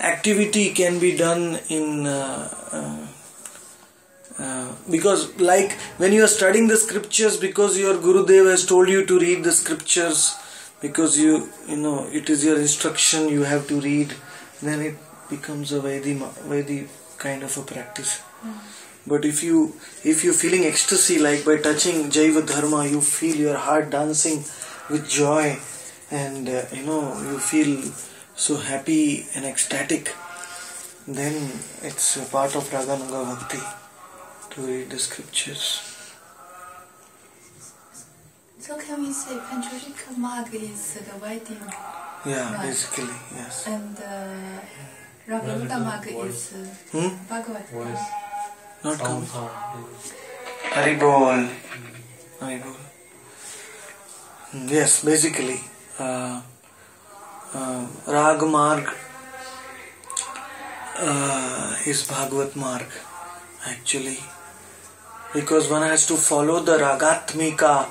activity can be done in because like when you are studying the scriptures, because your Gurudev has told you to read the scriptures, because you know it is your instruction, you have to read, then it becomes a Vaidhi kind of a practice. But if you're feeling ecstasy, like by touching Jaiva Dharma, you feel your heart dancing with joy, and you feel so happy and ecstatic, then it's a part of Raganuga Bhakti to read the scriptures. So can we say Panchajika Marg is the Vaidhi? Yeah, basically, yes. And Raganuga Marg is Bhagavad. Not come. Haribol. Haribol. Yes, basically. Rag Marg is Bhagavad Marg, actually. Because one has to follow the Ragatmika,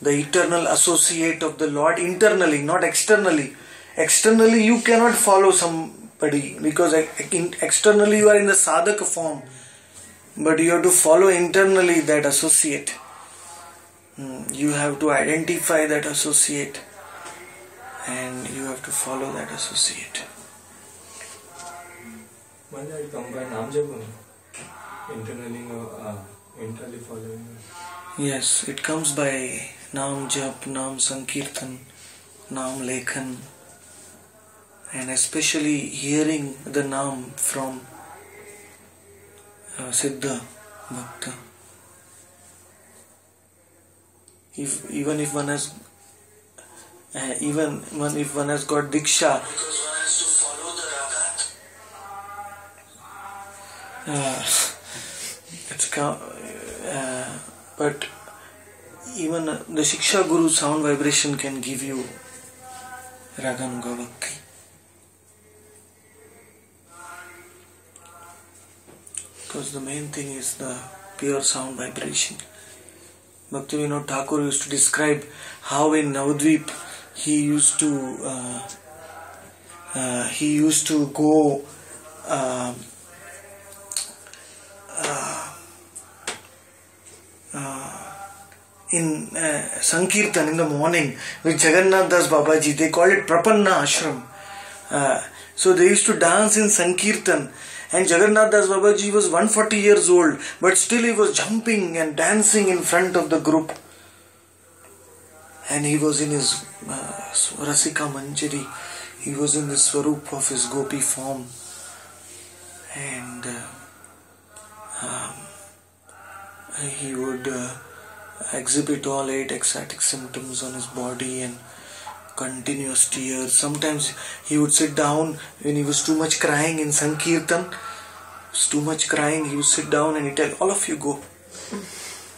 the eternal associate of the Lord, internally, not externally. Externally you cannot follow somebody, because externally you are in the sadhaka form. But you have to follow internally that associate. You have to identify that associate, and you have to follow that associate. When I combine Namjapam, internally following? Yes, it comes by Nam Jap, Nam Sankirtan, Nam Lekhan, and especially hearing the Nam from Siddha Bhakta. Even if one has got Diksha, because one has to follow the Ragat. But even the Shiksha Guru sound vibration can give you Raganuga Bhakti. Because the main thing is the pure sound vibration. Bhaktivinoda Thakur used to describe how in Navadvip he used to go in Sankirtan in the morning with Jagannath Das Babaji. They called it Prapanna Ashram. So they used to dance in Sankirtan. And Jagannath Das Babaji was 140 years old, but still he was jumping and dancing in front of the group. And he was in his Rasika Manjari. He was in the Swarup of his Gopi form. And he would exhibit all 8 ecstatic symptoms on his body and continuous tears. Sometimes he would sit down when he was too much crying in Sankirtan. Too much crying, he would sit down and he'd tell, all of you go.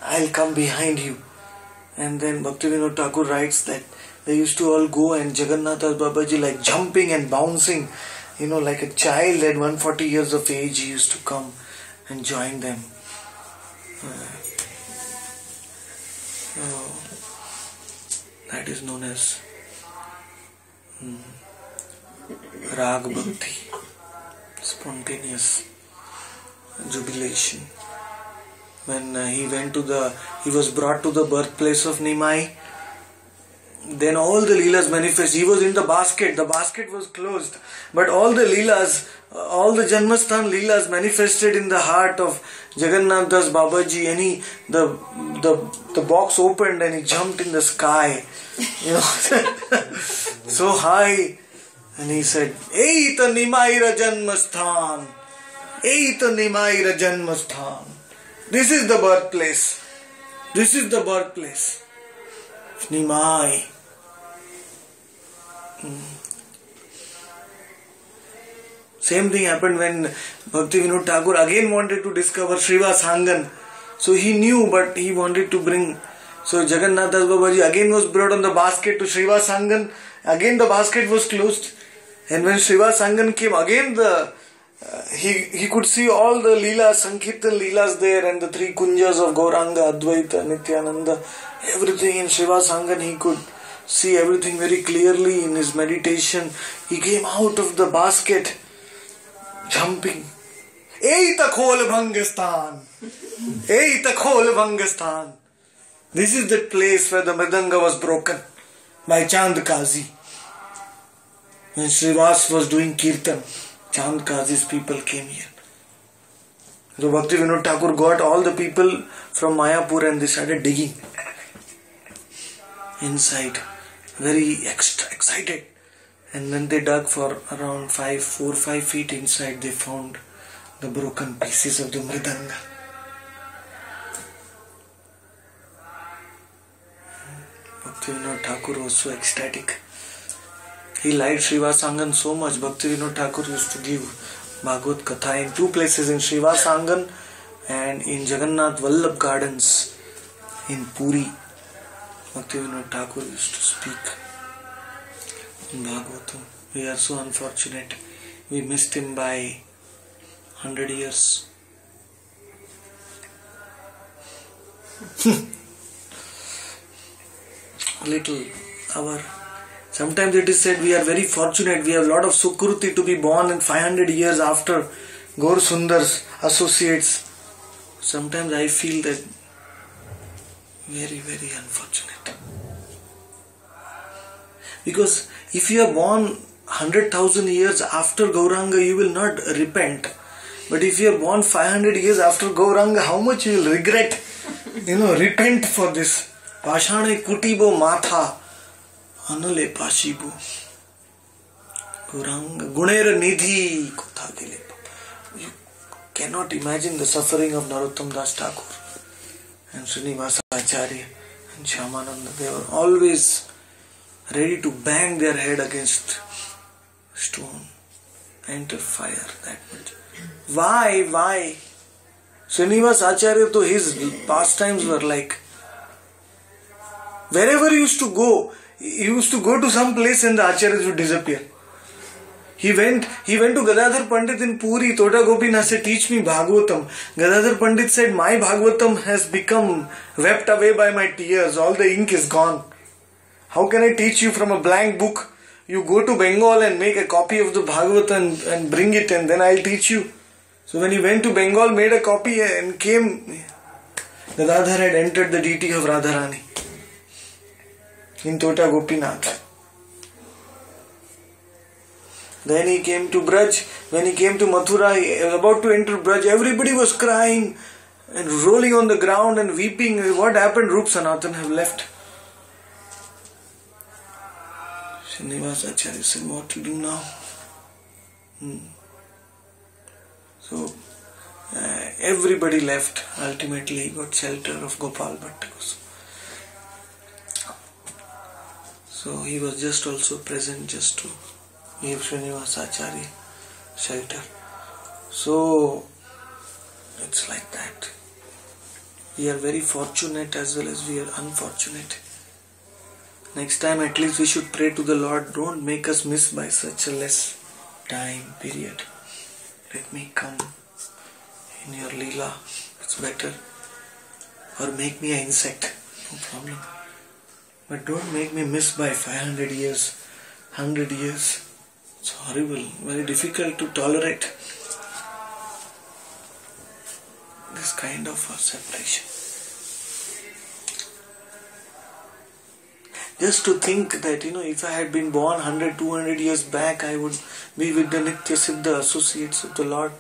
I'll come behind you. And then Bhaktivinoda Thakur writes that they used to all go, and Jagannath Das Babaji, like jumping and bouncing, like a child at 140 years of age, he used to come and join them. That is known as Rag Bhakti, spontaneous jubilation. When he was brought to the birthplace of Nimai, then all the Leelas manifest. He was in the basket was closed, but all the Leelas, all the Janmasthan Leelas manifested in the heart of Jagannath Das Babaji, and the box opened and he jumped in the sky, so high, and he said, Eita Nimaira Janmasthan, Eita Nimaira Janmasthan. This is the birthplace. This is the birthplace. Nimai. Same thing happened when Bhaktivinoda Thakur again wanted to discover Srivasangan. So he knew, but he wanted to bring. So Jagannath Das Babaji again was brought on the basket to Srivasangan. Again the basket was closed. And when Srivasangan came, again he could see all the Leelas, Sankirtan Leelas there, and the 3 Kunjas of Gauranga, Advaita, Nityananda, everything in Srivasangan he could see everything very clearly in his meditation. He came out of the basket, jumping. Eita khol bhangastan. Eita khol bhangastan. This is the place where the Mridanga was broken by Chand Kazi. When Srivas was doing Kirtan, Chand Kazi's people came here. So Bhaktivinoda Thakur got all the people from Mayapur and they started digging inside, very excited. And when they dug for around 4 or 5 feet inside, they found the broken pieces of the Mridanga. Bhaktivinoda Thakur was so ecstatic. He liked Srivasangan so much. Bhaktivinoda Thakur used to give Bhagavad Katha in 2 places, in Srivasangan and in Jagannath Vallabh Gardens in Puri. Bhaktivinoda Thakur used to speak in Bhagavatam. We are so unfortunate. We missed him by 100 years. Little hour. Sometimes it is said we are very fortunate. We have a lot of sukruti to be born in 500 years after Gaur Sundar's associates. Sometimes I feel that very, very unfortunate. Because if you are born 100,000 years after Gauranga, you will not repent. But if you are born 500 years after Gauranga, how much you will regret, repent for this. Pashane kutibo matha, anale pashibo. Gauranga, gunera nidhi kutha dile. You cannot imagine the suffering of Narottam Das Thakur and Srinivasa Acharya and Shyamananda. They were always ready to bang their head against stone, enter fire, that much. Why? Srinivasa Acharya, to his pastimes were like, wherever he used to go to some place and the Acharyas would disappear. He went to Gadadhar Pandit in Puri. Tota Gopinath said, teach me Bhagavatam. Gadadhar Pandit said, my Bhagavatam has become wept away by my tears. All the ink is gone. How can I teach you from a blank book? You go to Bengal and make a copy of the Bhagavatam and bring it and then I'll teach you. So when he went to Bengal, made a copy and came, Gadadhar had entered the deity of Radharani in Tota Gopinath. Then he came to Braj. When he came to Mathura, he was about to enter Braj. Everybody was crying and rolling on the ground and weeping. What happened? Rup Sanatan have left. Srinivasa Acharya said, what to do now? So, everybody left. Ultimately, he got shelter of Gopal Bhatta. So, he was just also present just to give Srinivasa Acharya shelter. So, it's like that. We are very fortunate as well as we are unfortunate. Next time at least we should pray to the Lord, don't make us miss by such a less time period. Let me come in your Leela, it's better. Or make me an insect, no problem. But don't make me miss by 500 years, 100 years. It's horrible, very difficult to tolerate this kind of a separation. Just to think that, if I had been born 100, 200 years back, I would be with the Nitya Siddha associates of the Lord.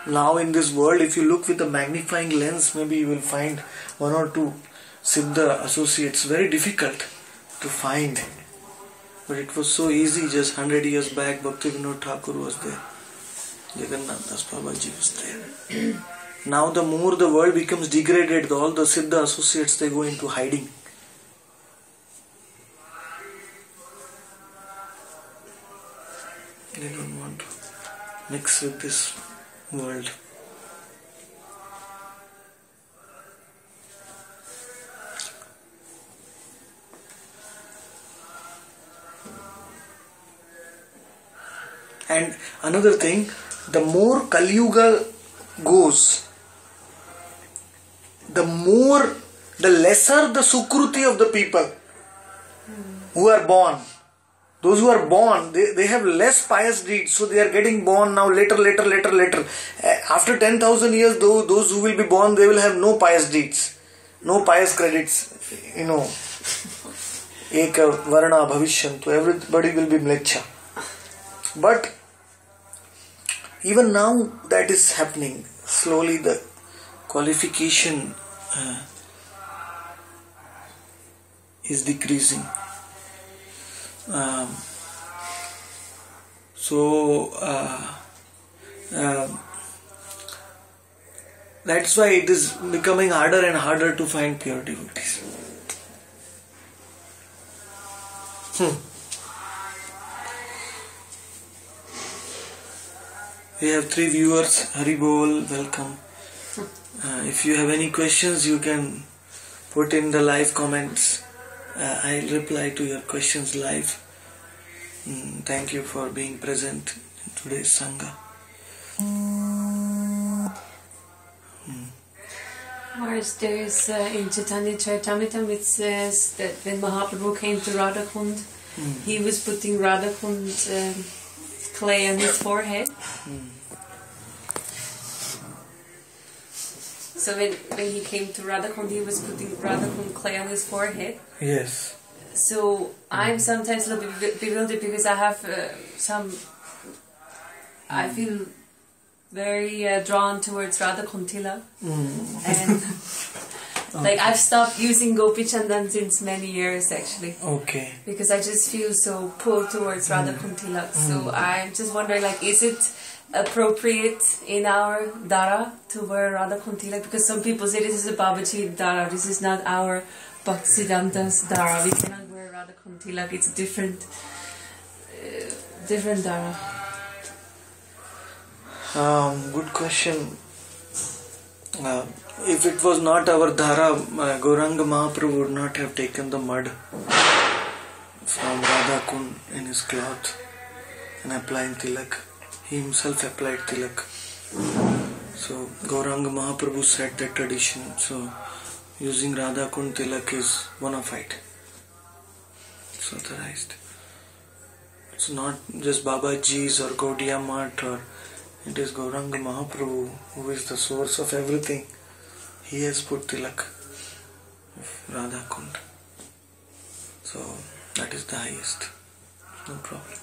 Now in this world, if you look with a magnifying lens, maybe you will find 1 or 2 Siddha associates. Very difficult to find. But it was so easy just 100 years back. Bhaktivinoda Thakur was there. Jagannath Das Babaji was there. Now the more the world becomes degraded, all the Siddha associates, they go into hiding. They don't want to mix with this world. And another thing, the more Kali Yuga goes, the more the lesser the sukruti of the people who are born. Those who are born, they have less pious deeds, so they are getting born now later. After 10,000 years, those who will be born, they will have no pious deeds, no pious credits. Eka varna bhavishyantu, everybody will be mlecha. But even now that is happening. Slowly the qualification is decreasing. That's why it is becoming harder and harder to find pure devotees. We have 3 viewers. Hari Bol, welcome. If you have any questions, you can put in the live comments. I'll reply to your questions live. Thank you for being present in today's Sangha. Whereas there's in Chaitanya Charitamrita it says that when Mahaprabhu came to Radhakund, he was putting Radhakund clay on his forehead. So when he came to Radhakund, he was putting Radhakund clay on his forehead. Yes. So I'm sometimes a little bit bewildered because I have I feel very drawn towards Radhakund Tilak. And like I've stopped using Gopi Chandan since many years actually. Okay. Because I just feel so pulled towards Radhakund Tilak. So I'm just wondering, like, is it appropriate in our Dara to wear Radhakund Tilak? Because some people say this is a Babaji Dara, this is not our Bhaktisiddhanta's Dara. We cannot wear Radhakund Tilak. It's a different Dara. Good question. If it was not our Dhara, Gauranga Mahaprabhu would not have taken the mud from Radhakund in his cloth and applying tilak. He himself applied tilak. So Gauranga Mahaprabhu set that tradition. So using Radhakund tilak is bona fide. It's authorized. It's not just Babaji's or Gaudiya Math, or it is Gauranga Mahaprabhu who is the source of everything. He has put tilak of Radhakund. So that is the highest. No problem.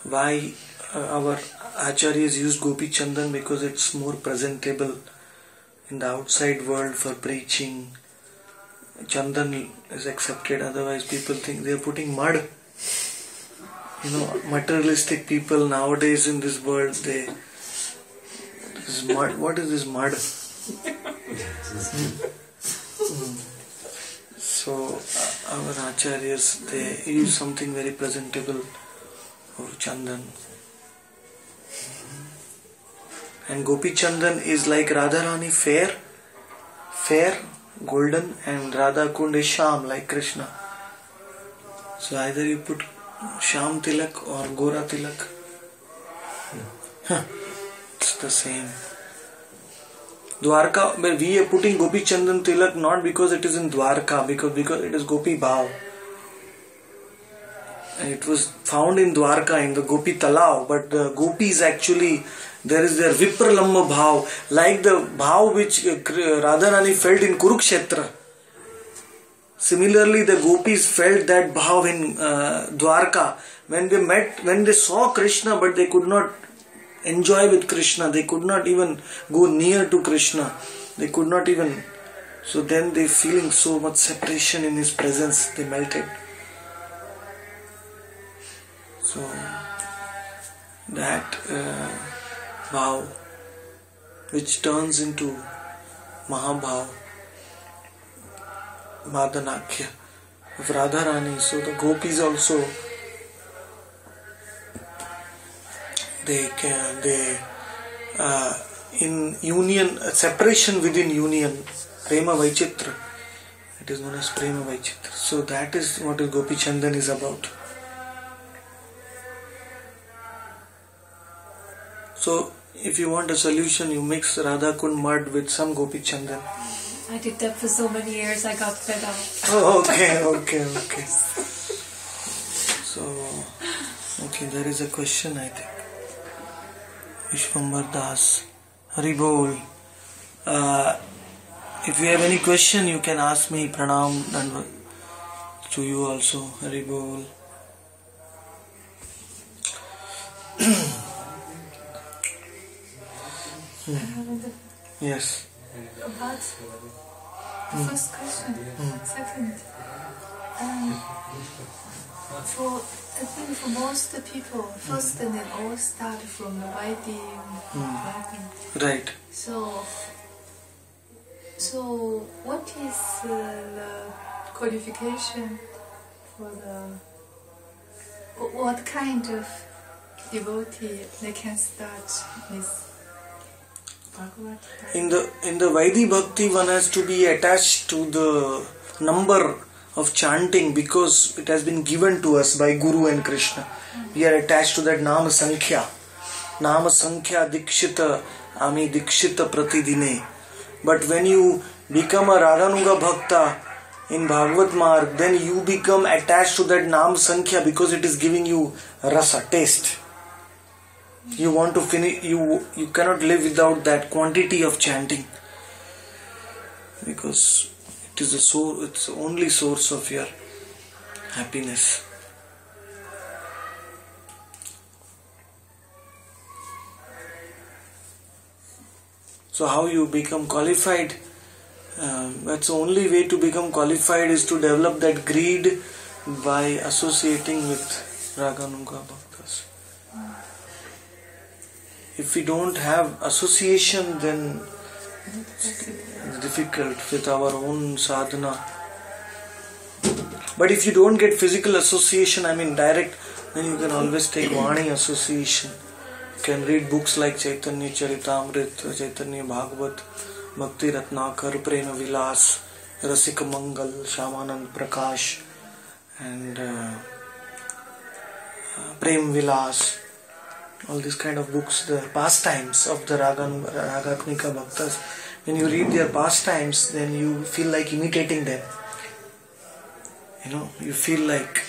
Why our acharyas use Gopi Chandan? Because it's more presentable in the outside world for preaching. Chandan is accepted, otherwise people think they are putting mud. Materialistic people nowadays in this world, this mud. What is this mud? So our acharyas, they use something very presentable of Chandan. And Gopi Chandan is like Radharani, fair, golden, and Radhakund is Sham, like Krishna. So either you put Sham Tilak or Gora Tilak. It's the same. Dwarka, but we are putting Gopi Chandan Tilak not because it is in Dwarka, because it is Gopi Bhav. And it was found in Dwarka in the Gopi Talav, but the Gopis actually, there is their Vipralamba Bhav, like the Bhav which Radharani felt in Kurukshetra. Similarly, the Gopis felt that Bhav in Dwarka when they saw Krishna, but they could not enjoy with Krishna. They could not even go near to Krishna. They could not even. So then they feeling so much separation in his presence, they melted. So that Bhav, which turns into Mahabhav, Madanakhya of Radharani. So the Gopis also, they in union, separation within union, Prema Vaichitra. It is known as Prema Vaichitra. So that is what Gopi Chandan is about. So if you want a solution, you mix Radha Kund mud with some Gopi Chandan. I did that for so many years, I got fed up. Oh, okay. So, okay, there is a question, I think. Vishwambar Das, Hari Bol. If you have any question, you can ask me. Pranam and to you also. Hari Bol. Yes. About the first question, second. I think for most people, first and then all start from the Vaidhi Ragan. Right. So what is the qualification for what kind of devotee they can start with Bhagavad Gita? In the Vaidhi Bhakti, one has to be attached to the number of chanting because it has been given to us by Guru and Krishna. We are attached to that Nama Sankhya. Nama Sankhya Dikshita Ami Dikshita Pratidine. But when you become a Radhanuga Bhakta in Bhagavad Marg, then you become attached to that Nam Sankhya because it is giving you rasa, taste. You want to finish, you cannot live without that quantity of chanting because it is it's the only source of your happiness. So how you become qualified? That's the only way to become qualified is to develop that greed by associating with Raganuga Bhaktas. If we don't have association, then it's difficult with our own sadhana. But if you don't get physical association, direct, then you can always take Vani association. You can read books like Chaitanya Charitamrit, Chaitanya Bhagavat, Bhakti Ratnakar, Prema Vilas, Rasika Mangal, Shyamanand Prakash, and Prem Vilas. All these kind of books, the pastimes of the Ragatmika Bhaktas. When you read their pastimes, then you feel like imitating them. You feel like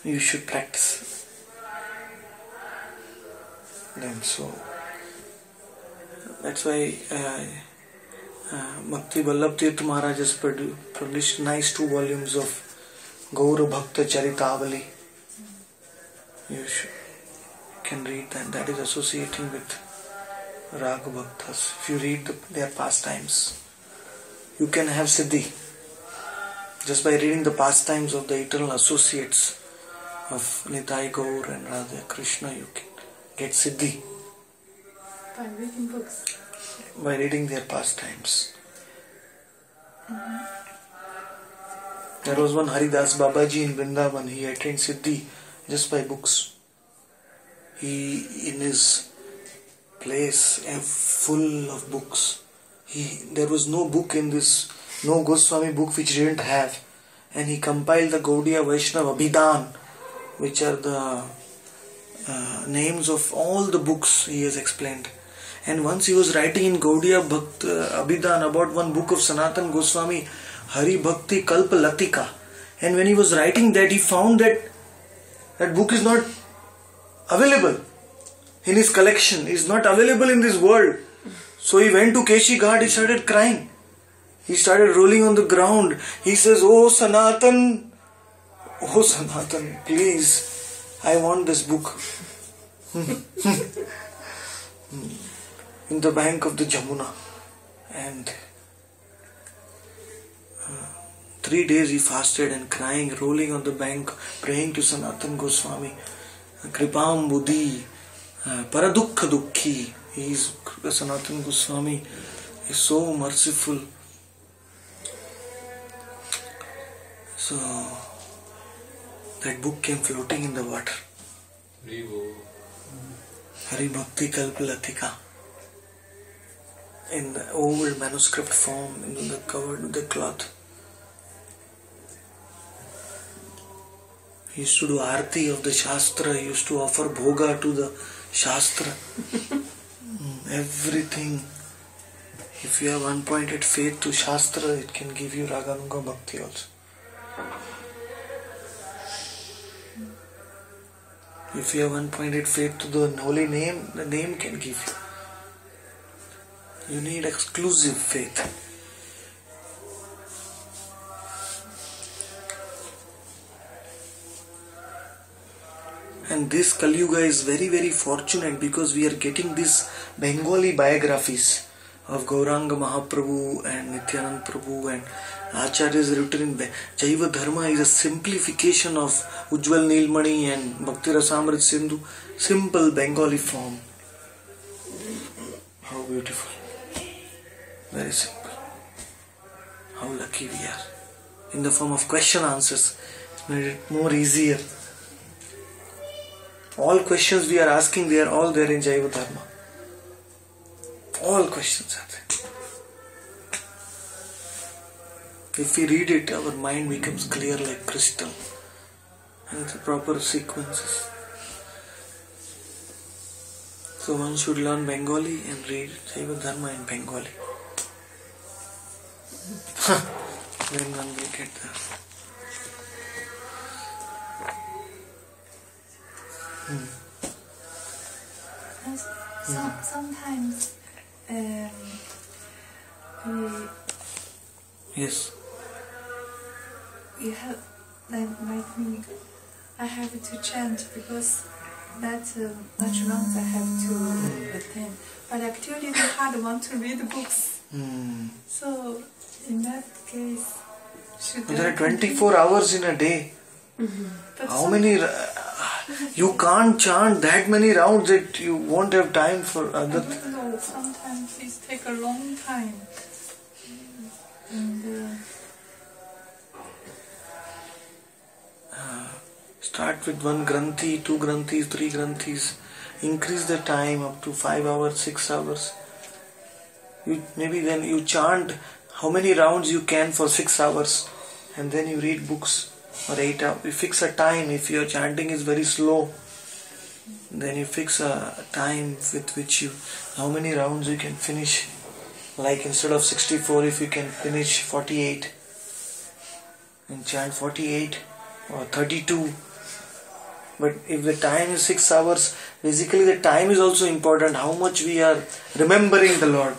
you should practice them. So that's why Bhakti Vallabh Tirth Maharaj has published nice 2 volumes of Gaura Bhakta Charitavali. You can read that. That is associating with Raga Bhaktas. If you read their pastimes, you can have Siddhi. Just by reading the pastimes of the eternal associates of Nitai Gaur and Radha Krishna, you can get Siddhi. By reading books? By reading their pastimes. There was one Haridas Babaji in Vrindavan. He attained Siddhi just by books. He, in his place, full of books. There was no book in this, no Goswami book which he didn't have. And he compiled the Gaudiya Vaishnava Abhidan, which are the names of all the books he has explained. And once he was writing in Gaudiya Abhidan about one book of Sanatan Goswami, Hari Bhakti Kalpa Latika. And when he was writing that, he found that that book is not available in his collection, is not available in this world. So he went to Keshi Ghat, he started crying. He started rolling on the ground. He says, oh Sanatan, please, I want this book. In the bank of the Jamuna. And 3 days he fasted and crying, rolling on the bank, praying to Sanatan Goswami. Kripam Buddhi, Paradukha Dukhi. He is Sanatan Goswami, is so merciful. So that book came floating in the water. Hari Bhakti Kalpalatika. In the old manuscript form, covered with the cloth. He used to do arti of the Shastra. He used to offer bhoga to the Shastra. Everything. If you have unpointed faith to Shastra, it can give you Raganuga Bhakti also. If you have unpointed faith to the holy name, the name can give you. You need exclusive faith. And this Kali Yuga is very, very fortunate because we are getting these Bengali biographies of Gauranga Mahaprabhu and Nityanand Prabhu and Acharyas written in Jaiva Dharma is a simplification of Ujjwal Nilmani and Bhakti Rasamrit Sindhu, simple Bengali form. How beautiful. Very simple. How lucky we are. In the form of question answers, it made it more easier. All questions we are asking, they are all there in Jaiva Dharma. All questions are there. If we read it, our mind becomes clear like crystal. And the proper sequences. So one should learn Bengali and read Jaiva Dharma in Bengali. Then one will get there. Sometimes Yes. we have like me. I have to chant because that much rounds I have to attend. But actually, the heart want to read books. So in that case, should There are 24 hours in a day. But How many? You can't chant that many rounds that you won't have time for other things. I don't know. Sometimes it takes a long time. And Start with 1 granthi, 2 granthis, 3 granthis. Increase the time up to 5 hours, 6 hours. Maybe then you chant how many rounds you can for 6 hours. And then you read books for 8 hours. You fix a time. If your chanting is very slow, then you fix a time with which how many rounds you can finish. Like instead of 64, if you can finish 48 and chant 48 or 32. But if the time is 6 hours, basically the time is also important. How much we are remembering the Lord.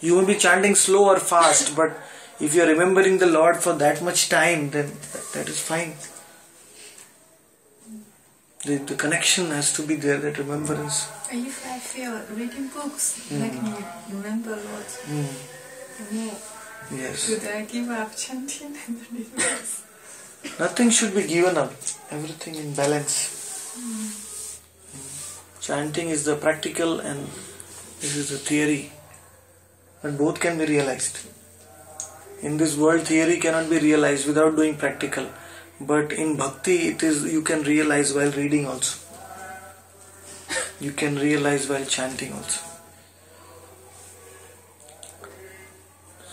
You will be chanting slow or fast, but if you are remembering the Lord for that much time, then that is fine. The connection has to be there, that remembrance. if I feel reading books make me remember a lot, Yes. should I give up chanting and reading books? Nothing should be given up. Everything in balance. Chanting is the practical and this is the theory. But both can be realized. In this world, theory cannot be realized without doing practical. But in bhakti, you can realize while reading also. You can realize while chanting also.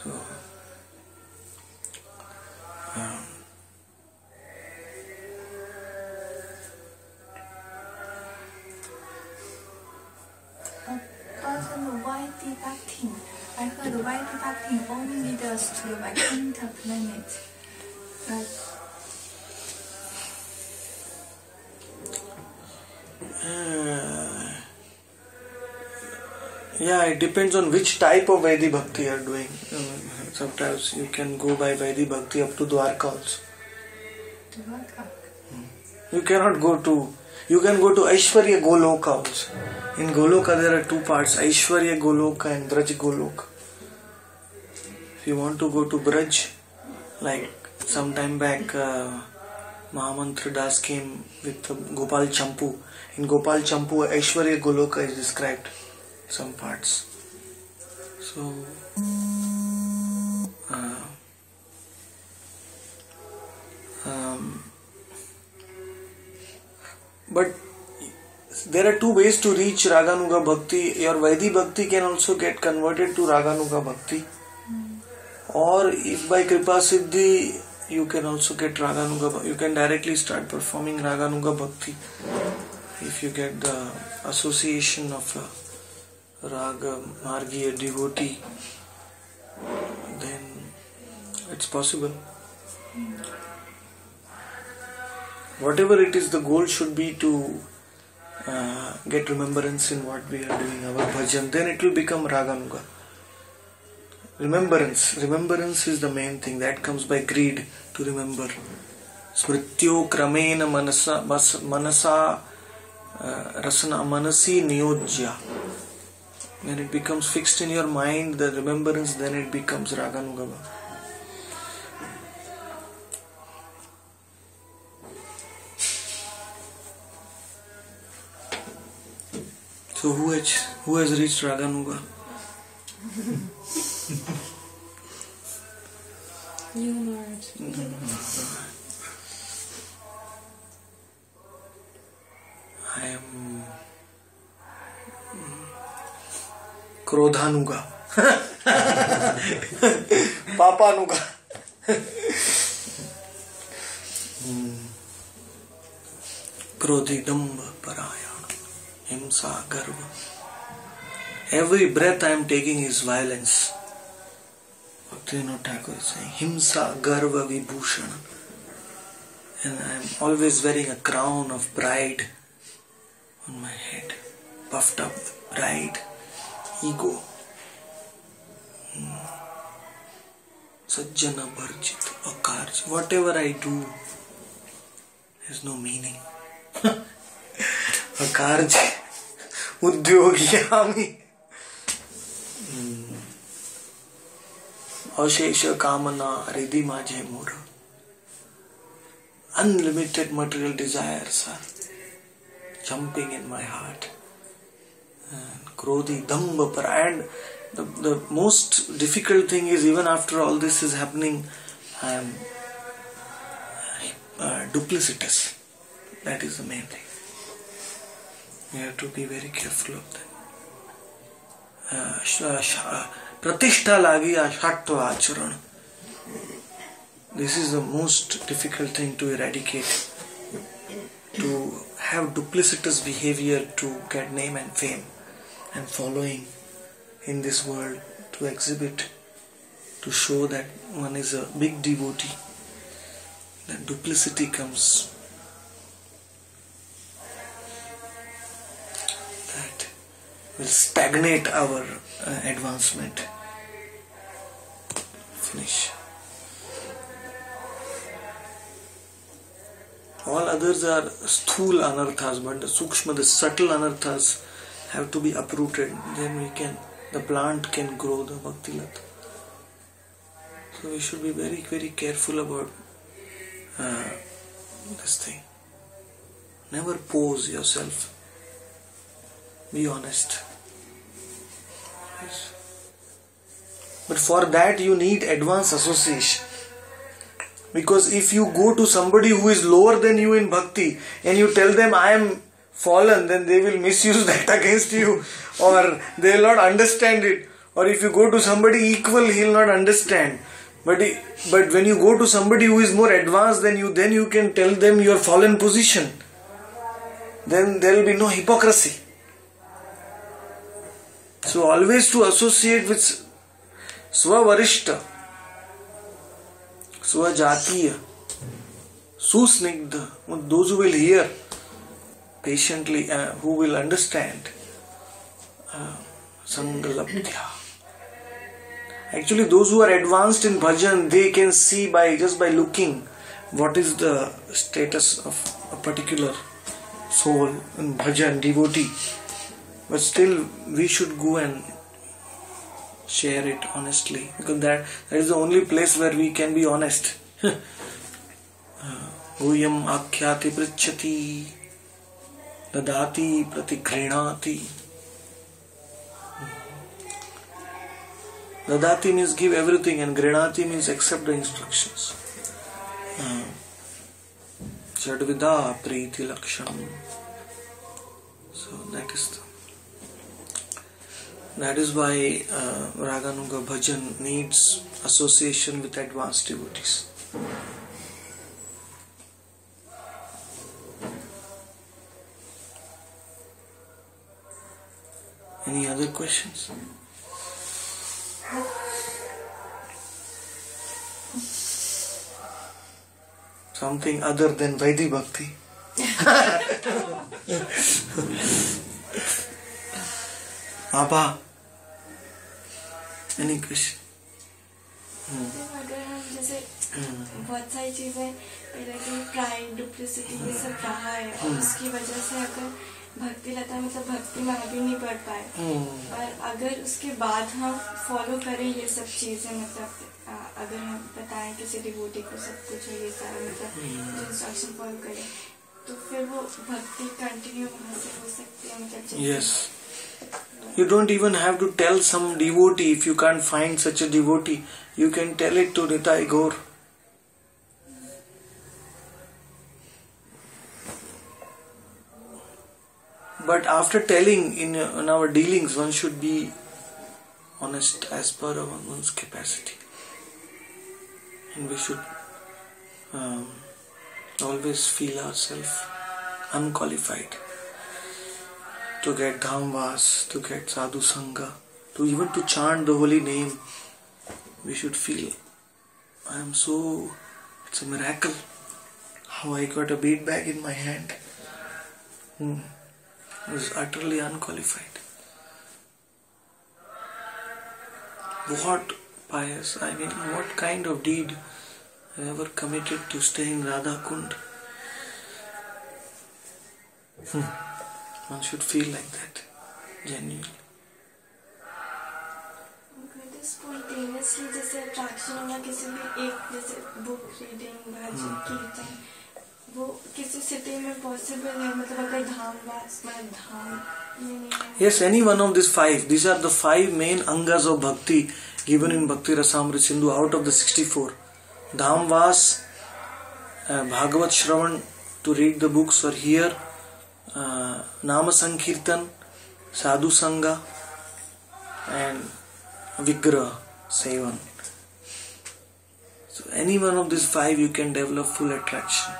So, Why deducting? I heard why deducting only leads us to the Vaikuntha planet. Yeah, it depends on which type of Vaidhi Bhakti you are doing. Sometimes you can go by Vaidhi Bhakti up to Dwarka also. You cannot go to... You can go to Aishwarya Goloka also. In Goloka there are 2 parts, Aishwarya Goloka and Braj Goloka. If you want to go to Braj, like some time back Mahamantra Das came with Gopal Champu. In Gopal Champu, Aishwarya Goloka is described, some parts. So, but there are 2 ways to reach Raganuga Bhakti. Your Vaidhi Bhakti can also get converted to Raganuga Bhakti. Or if by Kripa Siddhi you can also get Raganuga Bhakti. You can directly start performing Raganuga Bhakti. if you get the association of a Raga Margiya devotee, then it's possible. Whatever it is, the goal should be to get remembrance in what we are doing, our bhajan, then it will become Raganuga. Remembrance is the main thing. That comes by greed, to remember. Smrityo kramena manasa rasana manasi niyojya. When it becomes fixed in your mind, the remembrance, then it becomes Raganuga. So who has reached Raganuga? You, Maharaj. I am Krodhanuga. Papanuga. Krodhidamba parayana. Himsa garva. Every breath I am taking is violence. Bhaktivinoda Thakur is saying, Himsa garva vibhushana. And I am always wearing a crown of pride on my head. Puffed up with pride, ego. Sajjana bharjit akarj. Whatever I do has no meaning. Akarj. Udyogiyami. Ashesha kamana hridhi majhe mura. Unlimited material desires are jumping in my heart. And Krodhi Damba Para. And the most difficult thing is, even after all this is happening, I am duplicitous. That is the main thing. We have to be very careful of that. Pratishtha lagi ashatva acharan. This is the most difficult thing to eradicate. To have duplicitous behavior to get name and fame and following in this world, to exhibit, to show that one is a big devotee. That duplicity comes. That will stagnate our advancement. Finish. All others are sthul anarthas, but the sukshma, the subtle anarthas have to be uprooted. Then the plant can grow, the bhakti lata. So we should be very, very careful about this thing. Never pose yourself. Be honest. Yes. But for that you need advanced association. Because if you go to somebody who is lower than you in bhakti and you tell them I am fallen, then they will misuse that against you, or they will not understand it. Or if you go to somebody equal, he will not understand. But when you go to somebody who is more advanced than you, then you can tell them your fallen position. Then there will be no hypocrisy. So always to associate with Swavarishta, Swajatiya, Susnigdha, those who will hear patiently, who will understand. Sangalabdhya. Actually, those who are advanced in bhajan, they can see just by looking what is the status of a particular soul in bhajan, devotee. But still, we should go and share it honestly, because that is the only place where we can be honest. Guyam akhyati prichati dadati pratikrinati. Dadati means give everything, and grinati means accept the instructions. Jadvida priti lakshanam. So that is why Raganuga bhajan needs association with advanced devotees. Any other questions? Something other than Vaidhi Bhakti. Abha, any question? अगर हम जैसे बहुत सारी चीजें पहले की pride duplicity ये सब रहा है और उसकी वजह से अगर भक्ति लता मतलब भक्ति में आगे नहीं बढ़ पाए और अगर उसके बाद हम फॉलो करें ये सब चीजें मतलब अगर हम बताएं किसी डिवोटी को सब कुछ है ये सारा मतलब जो इंस्ट्रक्शन फॉलो करें तो फिर वो भक्ति कंटिन्यू वहाँ से हो सकती है मतलब Yes. You don't even have to tell some devotee. If you can't find such a devotee, you can tell it to Nitai Gaur. But after telling in our dealings, one should be honest as per one's capacity. And we should always feel ourselves unqualified to get dhamvas, to get sadhu sangha, to even to chant the holy name. We should feel, it's a miracle how I got a bead bag in my hand. I was utterly unqualified. What pious, what kind of deed I ever committed to stay in Radha Kund? One should feel like that, genuinely. Spontaneously जैसे attraction होना किसी भी एक जैसे book reading भजन कीर्तन वो किसी city में पॉसिबल है मतलब अगर धामवास मतलब धाम Yes, any one of these five. These are the 5 main angas of bhakti given in Bhakti Rasamrita Sindhu out of the 64. Dhamvas, Bhagavat Shravan to read the books or hear, Nama Sankirtan, Sadhu Sangha and Vigraha, Sevan. So any one of these 5 you can develop full attraction.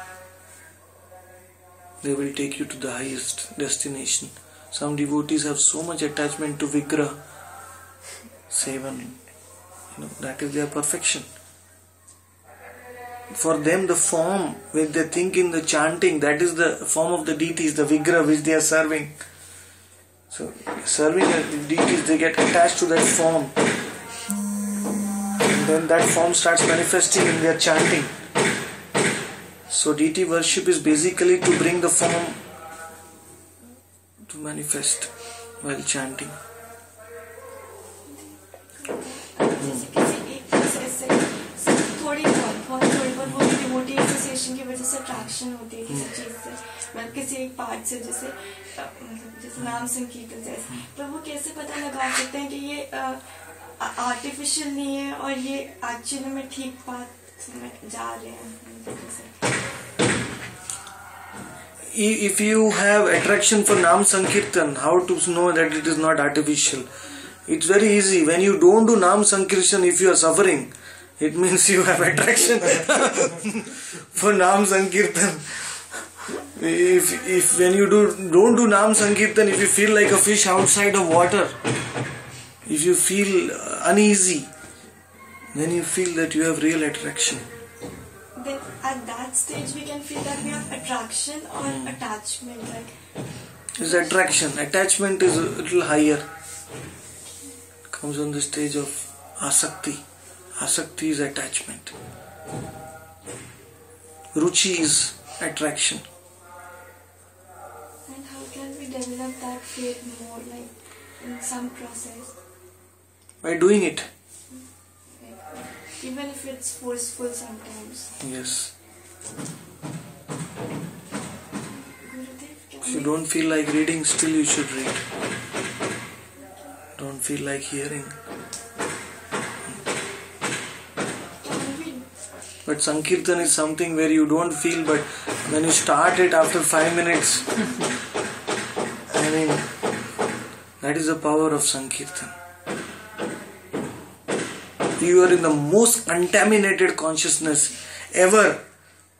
They will take you to the highest destination. Some devotees have so much attachment to Vigraha, Sevan. That is their perfection. For them the form, when they think in the chanting, that is the form of the deities, the Vigraha which they are serving. So serving the deities, they get attached to that form. And then that form starts manifesting in their chanting. So deity worship is basically to bring the form to manifest while chanting. थोड़ी बहुत वो devotee association की वजह से attraction होती है किसी चीज से मतलब किसी एक पार्ट से जैसे नाम संकीर्तन जैसे तो वो कैसे पता लगा सकते हैं कि ये आर्टिफिशियल नहीं है और ये एक्चुअली में ठीक बात में जा रहे हैं. If you have attraction for Nam Sankirtan, how to know that it is not artificial? It's very easy. When you don't do Nam Sankirtan, if you are suffering, it means you have attraction for Nam Sankirtan. If when you don't do Nam Sankirtan, if you feel like a fish outside of water, if you feel uneasy, then you feel that you have real attraction. Then at that stage we can feel that we have attraction or attachment. It's attraction. Attachment is a little higher. It comes on the stage of asakti. Asakti is attachment. Ruchi is attraction. And how can we develop that faith more, like in some process? By doing it. Even if it's forceful sometimes. Yes. Gurudev, If you don't feel like reading, still you should read. Don't feel like hearing. But Sankirtan is something where you don't feel, but when you start it after 5 minutes, that is the power of Sankirtan. You are in the most contaminated consciousness ever.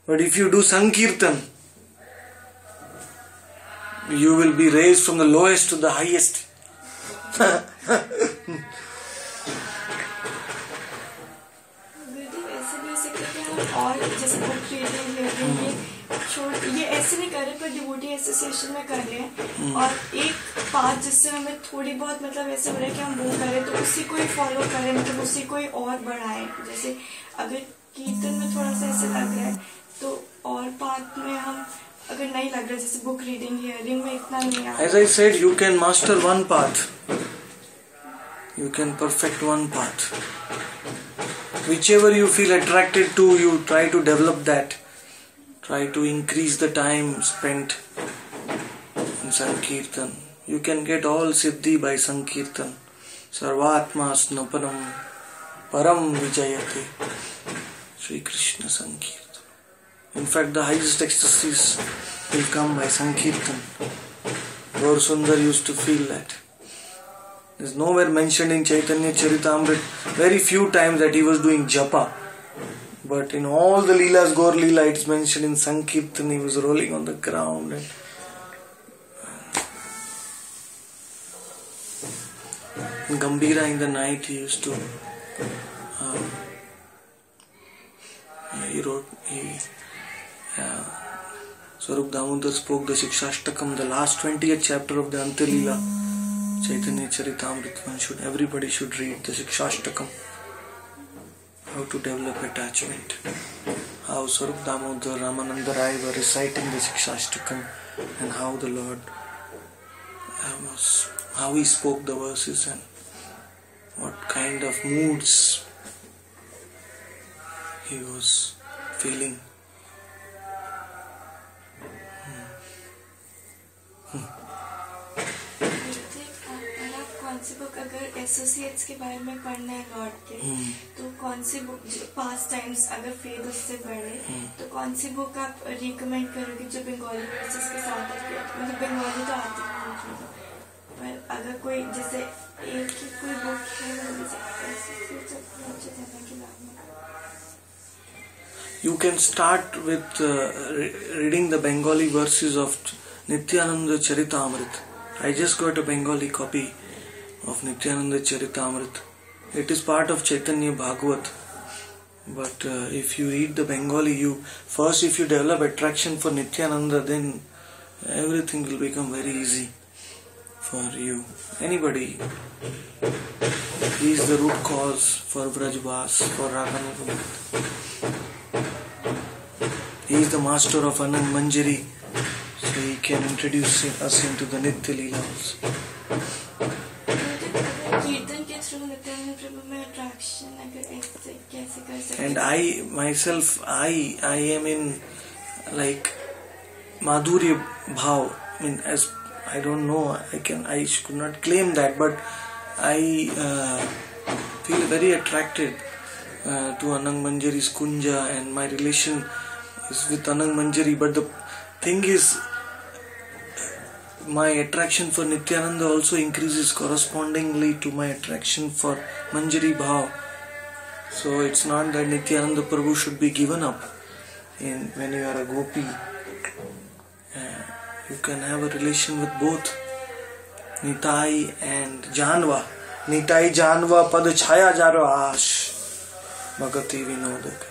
But if you do Sankirtan, you will be raised from the lowest to the highest. गुरुदेव ऐसे भी हो सकता है कि हम और जैसे book reading ये ऐसे नहीं कर रहे पर डिवोटी एसोसिएशन में कर रहे हैं और एक बात जिससे हमें थोड़ी बहुत मतलब ऐसे हो रहा है कि हम वो करें तो उसी को ही फॉलो करें, मतलब उसी को ही और बढ़ाएं। जैसे अगर कीर्तन में थोड़ा सा ऐसे लग रहा है तो और पार्ट में हम अगर नहीं लग रहा, जैसे बुक रीडिंग हियरिंग में इतना नहीं आता। As I said, you can master one path. You can perfect one path. Whichever you feel attracted to, you try to develop that. Try to increase the time spent in Sankirtan. You can get all Siddhi by Sankirtan. Sarvatma Snapanam Param Vijayate. Sri Krishna Sankirtan. In fact, the highest ecstasies will come by Sankirtan. Gaur Sundar used to feel that. There is nowhere mentioned in Chaitanya Charitamrita very few times that he was doing japa. But in all the Leelas, Gaur Leela, it's mentioned in Sankirtan, he was rolling on the ground. In Gambhira in the night, he used to, Swarup Damodar spoke the Shikshashtakam, the last 20th chapter of the Ante Leela, Chaitanya Charitamrita. Everybody should read the Shikshashtakam. How to develop attachment. How Swarup Damodar, Ramananda Rai were reciting the Shikshashtakam and how the Lord how he spoke the verses and what kind of moods he was feeling. कौन सी book अगर associates के बारे में पढ़ना है Lord के तो कौन सी बुक पास टाइम्स अगर फेद उससे पढ़े तो कौन सी बुक आप रिकमेंड करोगे जो बंगाली वर्सेस के साथ मतलब बंगाली तो आती है पर अगर कोई जैसे एक ही कोई बुक है You can start with reading the Bengali verses of Nityananda Charitamrita. I just got a Bengali copy of Nityananda Charitamrita. It is part of Chaitanya Bhagavat. But if you read the Bengali, if you develop attraction for Nityananda, then everything will become very easy for you. Anybody. He is the root cause for Vrajbas, for Raganavamrita. He is the master of Anand Manjari. So he can introduce us into the Nitya Leela also. And I myself, I am in like Madhurya Bhav. I mean, as I don't know, I could not claim that, but I feel very attracted to Anand Manjari's Kunja, and my relation is with Anand Manjari. But the thing is, my attraction for Nityananda also increases correspondingly to my attraction for Manjari Bhav. So it's not that Nityananda Prabhu should be given up when you are a gopi. You can have a relation with both Nitai and Janva. Nitai Janva Pad Chaya Jaro Ash Bhagati Vinodak.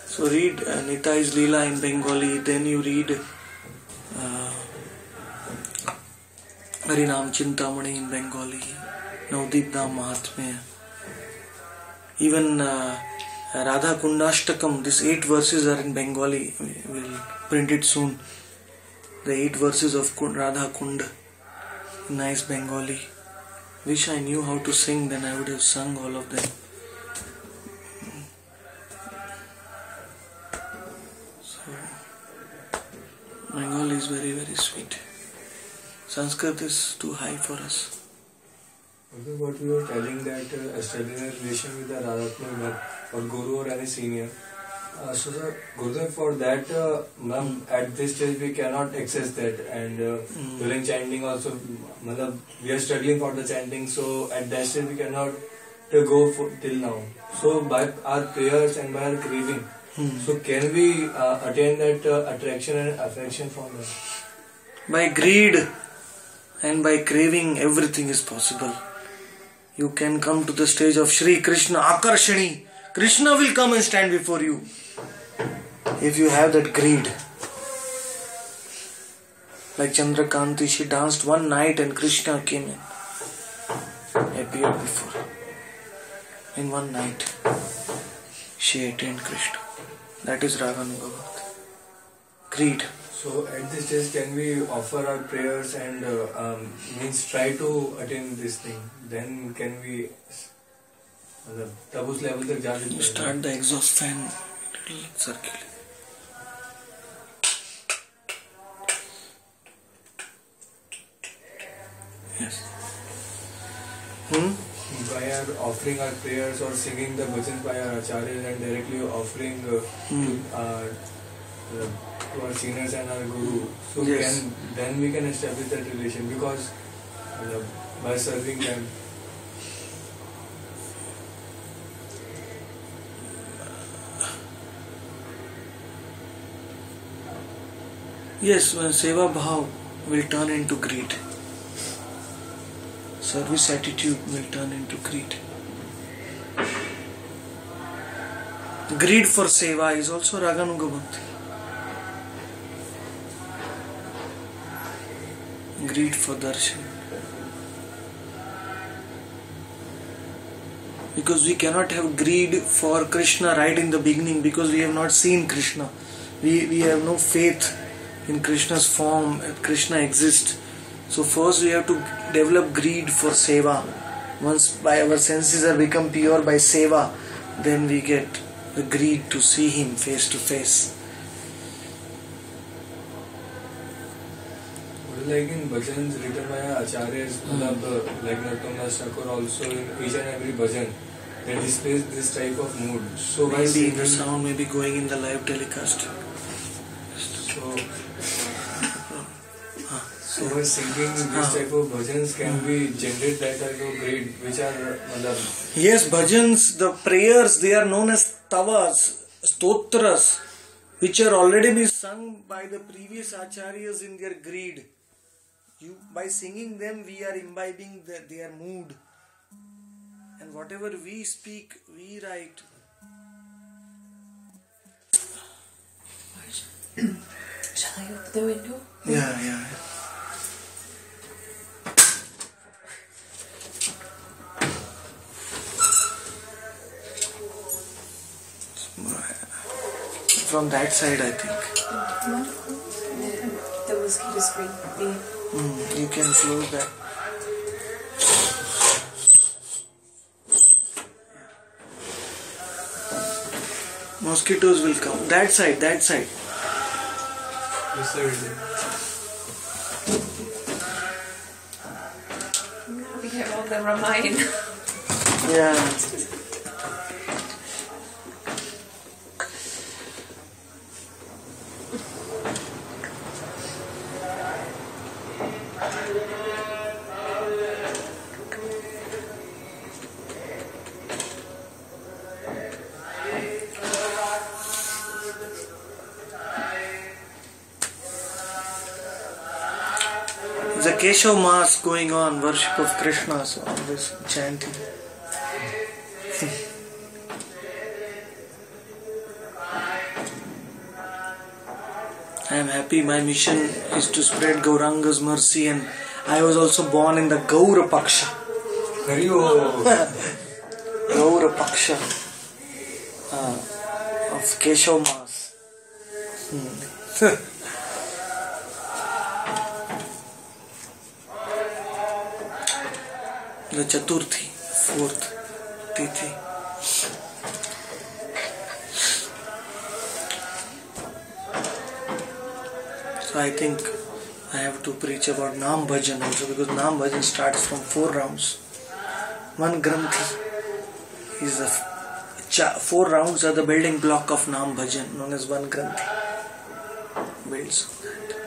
So read Nitai's Leela in Bengali, then you read Harinam Chintamani in Bengali, Navdeep Dham Mahatmya. Even Radha Kundashtakam, these 8 verses are in Bengali. We will print it soon. The 8 verses of Radha Kunda. Nice Bengali. Wish I knew how to sing, then I would have sung all of them. So, Bengali is very, very sweet. Sanskrit is too high for us. What we were telling that studying a relation with the Radhatma or Guru or any senior. So the Gurudev, for that, at this stage we cannot access that, and during chanting also, we are struggling for the chanting, so at that stage we cannot go till now. So by our prayers and by our craving, so can we attain that attraction and affection from them? By greed and by craving, everything is possible. You can come to the stage of Shri Krishna Akarshani. Krishna will come and stand before you if you have that greed. Like Chandrakanti, she danced one night and Krishna came in, appeared before her. In one night, she attained Krishna. That is Raganuga Bhakti. Greed. So at this stage, can we offer our prayers and means try to attain this thing? Then can we तब उस level तक जा सकते हैं? Start the exhaust fan, it will circulate. Yes. By our offering our prayers or singing the bhajans by our acharyas and directly offering to our seniors and our guru, so Yes. then we can establish that relation, because by serving them. Yes, when Seva Bhav will turn into greed. Service attitude will turn into greed. Greed for Seva is also Raganuga Bhakti. Greed for darshan. Because we cannot have greed for Krishna right in the beginning, because we have not seen Krishna. We have no faith in Krishna's form, Krishna exists. So first we have to develop greed for Seva. Once by our senses are become pure by Seva, then we get the greed to see Him face to face. Like in bhajans written by our acharyas, like Narottam Thakur also in each and every bhajan, they displays this type of mood. So by Maybe singing, the sound may be going in the live telecast. So by singing this type of bhajans, can we generate that type of greed, which are Yes, bhajans, the prayers, they are known as tavas, stotras, which are already been sung by the previous acharyas in their greed. By singing them, we are imbibing their mood. And whatever we speak, we write. Shall I open the window? Yeah. From that side, I think. The mosquito screen. You can close that. Mosquitoes will come. That side. Yes, sir. Now we have all the Ramayana. Yeah. The Keshav Mass going on, worship of Krishna, so always chanting. I am happy. My mission is to spread Gauranga's mercy, and I was also born in the Gaura Paksha. Gaura Paksha of Keshav Mass. The Chaturthi, 4th Tithi. So I think I have to preach about Nam Bhajan also, because Nam Bhajan starts from 4 rounds. One Granthi is the 4 rounds are the building block of Nam Bhajan, known as one Granthi. Builds on that.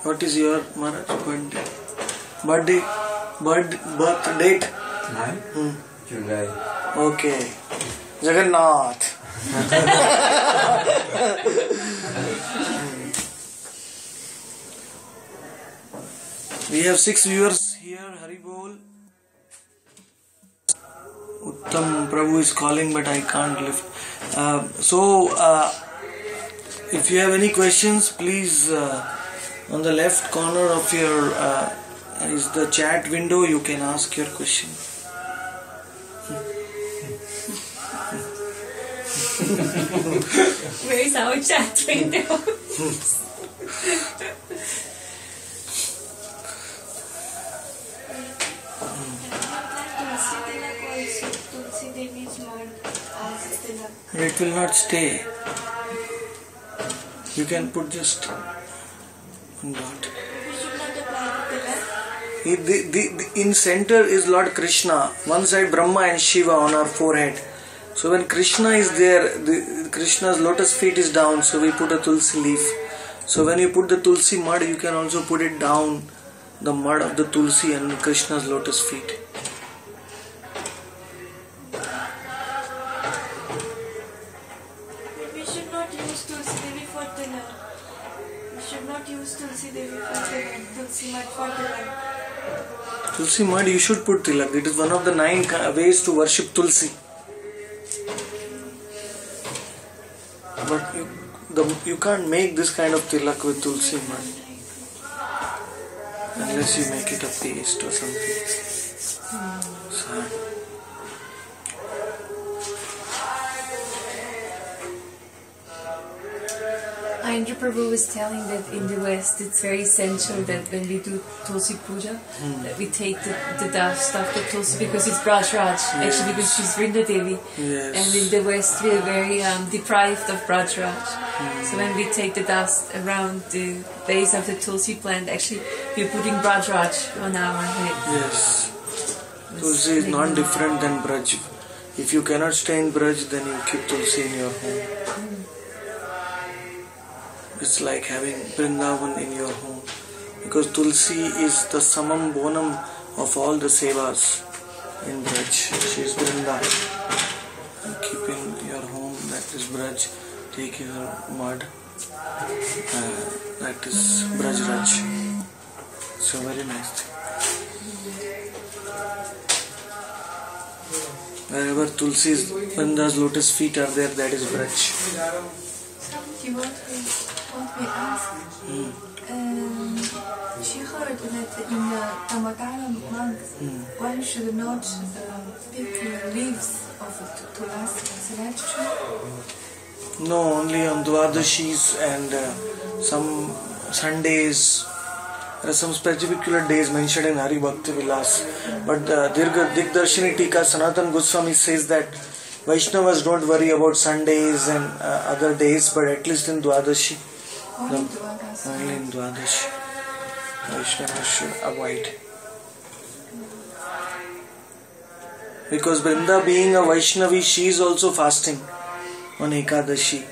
What is your Maharaj birthday? Birth date? Mine? July. Okay. Jagannath. We have 6 viewers here. Hari Bol. Uttam Prabhu is calling, but I can't lift. If you have any questions, please, on the left corner of your is the chat window. You can ask your question. Where is our chat window? It will not stay. You can put just one dot. In center is Lord Krishna. One side Brahma and Shiva on our forehead. So when Krishna is there, Krishna's lotus feet is down. So we put a tulsi leaf. So when you put the tulsi mud, you can also put it down, the mud of the tulsi and Krishna's lotus feet. We should not use Tulsi Devi for tilak. We should not use Tulsi Devi for tilak. Tulsi mud for tilak. Tulsi mud, you should put tilak. It is one of the 9 ways to worship Tulsi. But you can't make this kind of tilak with Tulsi mud. Unless you make it a paste or something. Sad. Indra Prabhu was telling that in the West it's very essential that when we do Tulsi Puja, that we take the dust of the Tulsi because it's Braj Raj, actually because she's Vrinda Devi. Yes. And in the West we are very deprived of Braj Raj. So when we take the dust around the base of the Tulsi plant, actually we're putting Braj Raj on our head. Yes. Tulsi is not different than Braj. If you cannot stay in Braj, then you keep Tulsi in your home. It's like having Vrindavan in your home. Because Tulsi is the samam bonam of all the sevas in Braj. She is Vrindavan. You keep in your home, that is Braj. Take your mud, that is Braj Raj. It's a very nice thing. Wherever Tulsi's, Vrinda's lotus feet are there, that is Braj. What we asked, she heard that in the Tamatara month, one should not pick leaves of tulasi. Is that true? No, only on Dwadashis and some Sundays. There are some particular days mentioned in Hari Bhakti Vilas. But Digdarshini Tika Sanatan Goswami says that Vaishnavas don't worry about Sundays and other days, but at least in Dwadashi. Only Dwadashi. Only in Dwadashi. Vaishnavas should avoid. Because Vrinda being a Vaishnavi, she is also fasting on Ekadashi.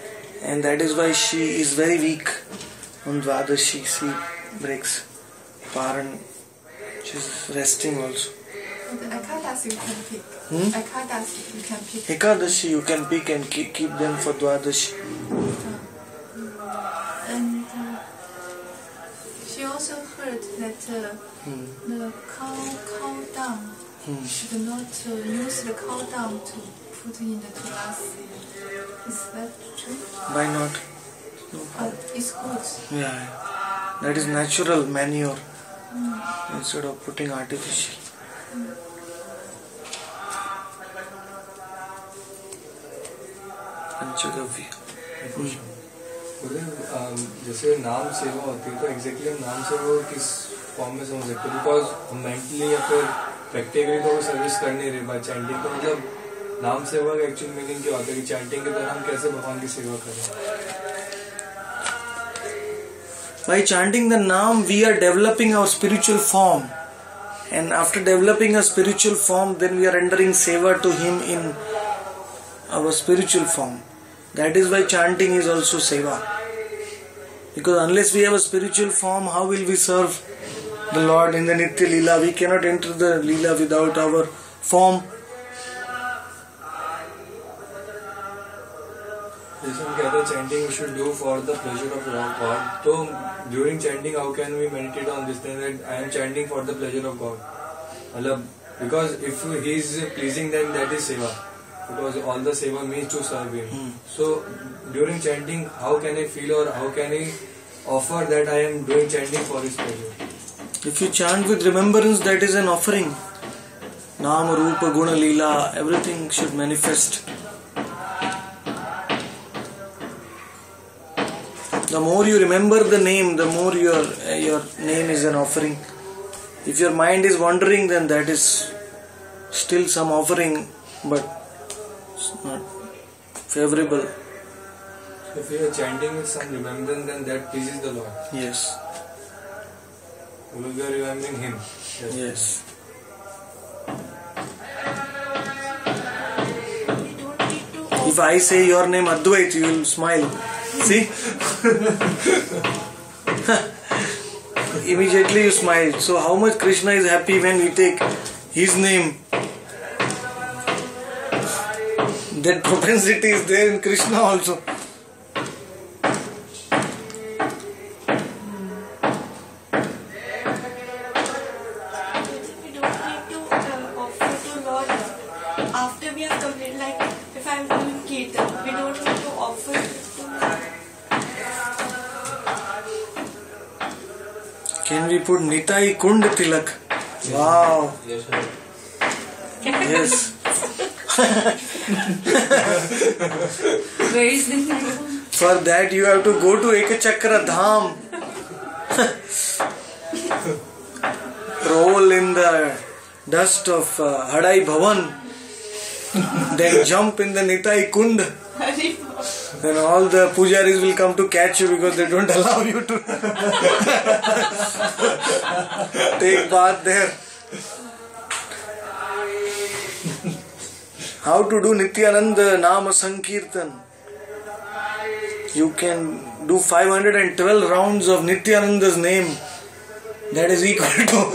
And that is why she is very weak on Dwadashi. She breaks Paran. She is resting also. Ekadashi you can pick. Ekadashi you can pick. Ekadashi you can pick and keep them for Dwadashi. And she also heard that the cow dung should not use the cow dung to put in the tulasi. Is that true? Why not? It's good. Yeah, that is natural manure instead of putting artificial. पंचगव्य. जैसे नाम सेवा होती है तो exactly हम नाम सेवा को किस फॉर्म में समझ सकते हैं? बिकॉज हम मेंटली या फिर प्रैक्टिकली तो सर्विस कर नहीं रहे बाय चैंटिंग, तो मतलब नाम सेवा का एक्चुअल मीनिंग क्या होता है कि चैंटिंग के दौरान कैसे भगवान की सेवा करें? By chanting the Naam, we are developing our spiritual form. And after developing a spiritual form, then we are rendering seva to Him in our spiritual form. That is why chanting is also seva. Because unless we have a spiritual form, how will we serve the Lord in the Nitya Leela. We cannot enter the Leela without our form. जैसे हम कहते हैं chanting we should do for the pleasure of God. तो during chanting how can we meditate on this thing that I am chanting for the pleasure of God? मतलब because if he is pleasing then that is seva. Because all the seva means to serve him. So during chanting how can I feel or how can I offer that I am doing chanting for his pleasure? If you chant with remembrance, that is an offering. Nama, Rupa, Guna, Leela, everything should manifest. The more you remember the name, the more your name is an offering. If your mind is wandering, then that is still some offering, but it's not favorable. So if you are chanting with some remembrance, then that pleases the Lord. Yes. Because we are remembering Him. Yes. We don't need to If I say your name Advait, you will smile. See? Immediately you smile. So how much Krishna is happy when we take his name? That propensity is there in Krishna also. We don't need to offer to Lord after we have completed. Like if I'm doing kirtan, we don't need to offer to Lord. Can we put Nitai Kund Tilak? Wow. Yes, sir. Yes. Where is the time? For that you have to go to Ekachakra Dham. Roll in the dust of Hadai Bhavan. Then jump in the Nitai Kund. Then all the pujaris will come to catch you because they don't allow you to take bath there. How to do Nityananda Nama Sankirtan? You can do 512 rounds of Nityananda's name. That is equal to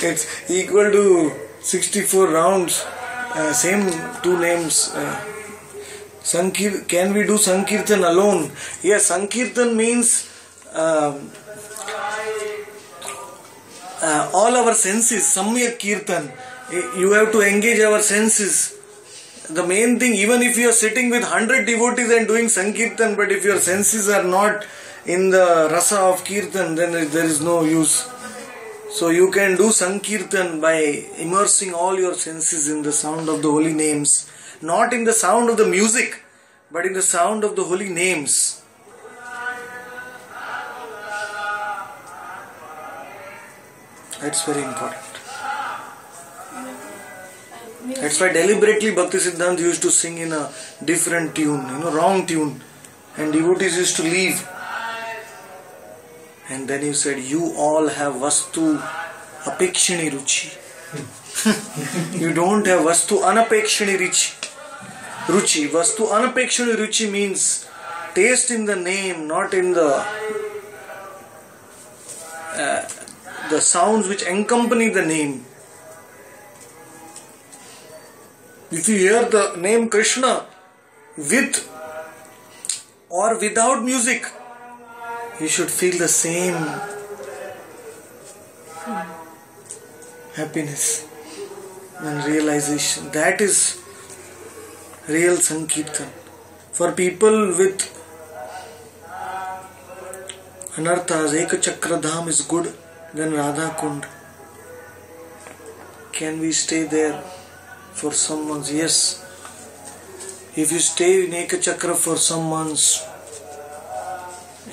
it's equal to 64 rounds. Same two names. Can we do Sankirtan alone? Yes, Sankirtan means all our senses. Samyak Kirtan. You have to engage our senses. The main thing, even if you are sitting with 100 devotees and doing Sankirtan, but if your senses are not in the rasa of Kirtan, then there is no use. So you can do Sankirtan by immersing all your senses in the sound of the holy names. Not in the sound of the music, but in the sound of the holy names. That's very important. That's why deliberately Bhaktisiddhanta used to sing in a different tune, wrong tune. And devotees used to leave. And then he said, you all have Vastu Apekshini Ruchi. You don't have Vastu Anapekshini Ruchi. Vastu Anapekshini Ruchi means taste in the name, not in the sounds which accompany the name. If you hear the name Krishna with or without music, you should feel the same happiness and realization. That is real Sankirtan. For people with anarthas, Ekachakra Dham is good, then Radha Kund. Can we stay there for some months? Yes. If you stay in Ekachakra for some months,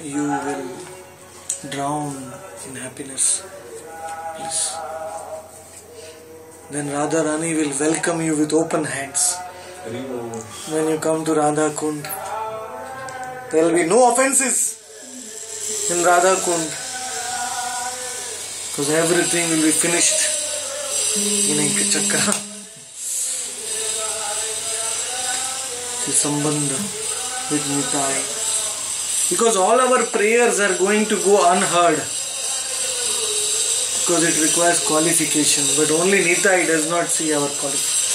you will drown in happiness. Please. Then Radha Rani will welcome you with open hands. When you come to Radha Kund, there will be no offenses in Radha Kund, because everything will be finished in Ekachakra. Sambandha with Nitai. Because all our prayers are going to go unheard. because it requires qualification. But only Nitai does not see our qualification.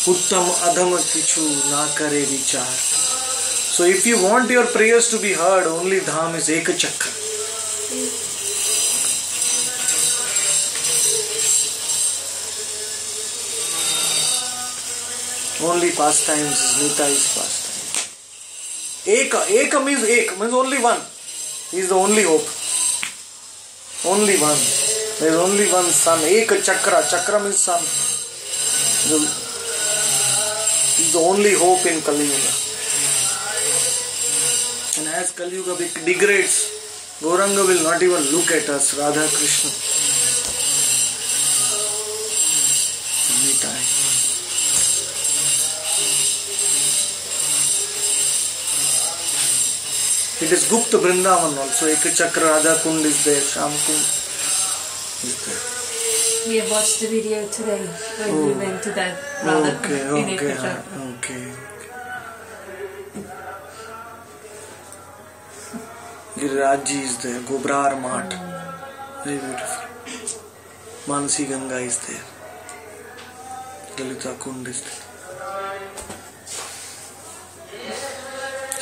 Uttam adham kichu na kare vichar. So if you want your prayers to be heard, only dham is ekachakra. Only pastimes is Nitai's pastime. Eka means only one. He is the only hope. Only one. There is only one sun. Eka chakra. Chakra means sun. He is the only hope in Kali Yuga. And as Kali Yuga degrades, Gauranga will not even look at us. Radha Krishna. Nitai. It is Gupta Vrindavan also. Ekachakra Radha Kund is there. Sham Kund is there. We have watched the video today when we went to that Radha Kund in Ekachakra. Okay. Girirajji is there. Gobrar Mat. Very beautiful. Mansi Ganga is there. Lalita Kund is there.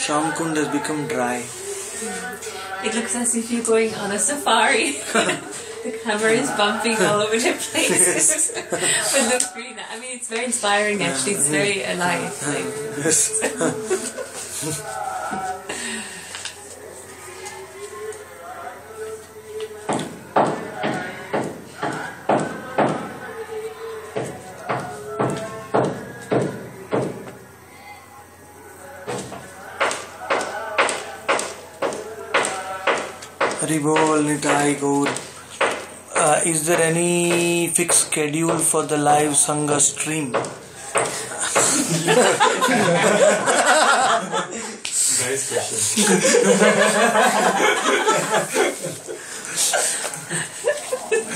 Sham Kund has become dry. It looks as if you're going on a safari. The camera is bumping all over the place. But looks really nice. I mean, it's very inspiring actually. It's very alive. Yes. Haribol Nitai Gaur. Is there any fixed schedule for the live Sangha stream? Nice question.